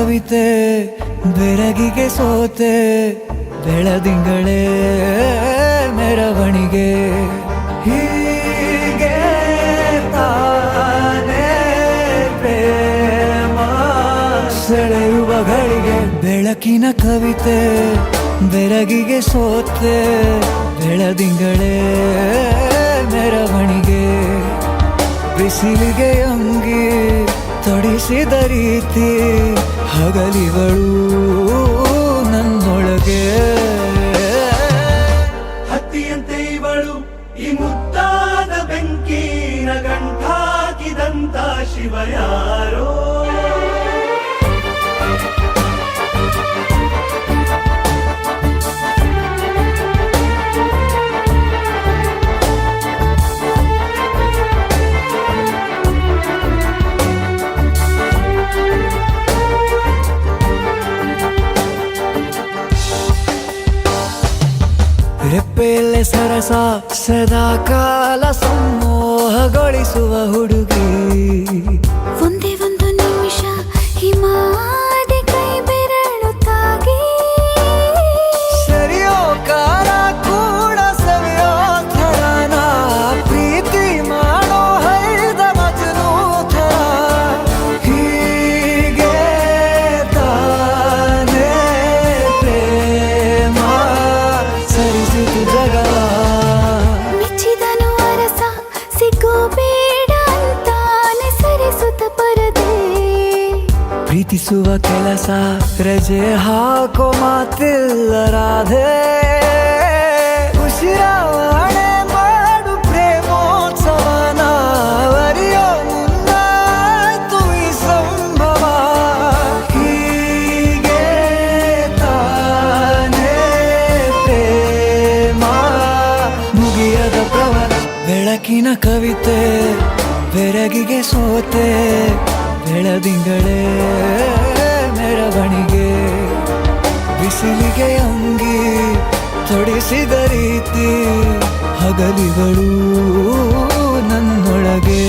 ಕವಿತೆ ಬೆರಗಿಗೆ ಸೋತೆ ಬೆಳದಿಂಗಳೇ ಮೆರವಣಿಗೆ ಹೀಗೆ ತಾನೇ ಪ್ರೇಮ ಸೆಳೆಯುವ ಗಳಿಗೆ ಬೆಳಕಿನ ಕವಿತೆ ಬೆರಗಿಗೆ ಸೋತೆ ಬೆಳದಿಂಗಳೇ ಮೆರವಣಿಗೆ ಬಿಸಿಲಿಗೆ ಅಂಗಿ ತೊಡಿಸಿದ ರೀತಿ ಹಗಲಿಗಳು ನನ್ನೊಳಗೆ ಹತ್ತಿಯಂತೆ ಇವಳು ಈ ಮುದ್ದಾದ ಬೆಂಕಿನ ಗಂಟಾಕಿದಂತ ಶಿವ ಯಾರೋ ರೆಪ್ಪೆಯಲ್ಲೇ ಸರಸ ಸದಾ ಕಾಲ ಸಂಮೋಹಗೊಳಿಸುವ ಹುಡುಗಿ ಒಂದೇ ಒಂದು ನಿಮಿಷ ಹಿಮಾದಿ ಕೈ ಬೆರಳು ತಾಗಿ ಸರಿಯೋ ಕಾಲ ಕೂಡ ಸವಿಯೋ ಥರನ ಪ್ರೀತಿ ಮಾಡೋ ಹೈದ ಮಜನು ಥರ ಹೀಗೆ ತಾನೇ ಪ್ರೇಮ ಸರಿಸಿತು ಜಗವ ಮೆಚ್ಚಿದನು ಅರಸ ಸಿಗೋ ಬೇಡ ಅಂತಾನೆ ಸರಿಸುತ್ತ ಪರದೆ ಪ್ರೀತಿಸುವ ಕೆಲಸ ರಜೆ ಹಾಕೋ ಮಾತಿಲ್ಲ ರಾಧೆ ಉಸಿರಾವಣೆ ಮಾಡು ಪ್ರೇಮೋತ್ಸವನ ವರಿಯೋ ಮುಂದಾಯ್ತು ಈ ಸಂಭವ ಹೀಗೆ ತಾನೇ ಪ್ರೇಮ ಮುಗಿಯದ ಪ್ರವರ ಬೆಳಕಿನ ಕವಿತೆ ಬೆರಗಿಗೆ ಸೋತೆ ಬೆಳದಿಂಗಳೇ ಮೆರವಣಿಗೆ ಬಿಸಿಲಿಗೆ ಅಂಗಿ ತೊಡಿಸಿದ ರೀತಿ ಹಗಲಿಗಳು ನನ್ನೊಳಗೆ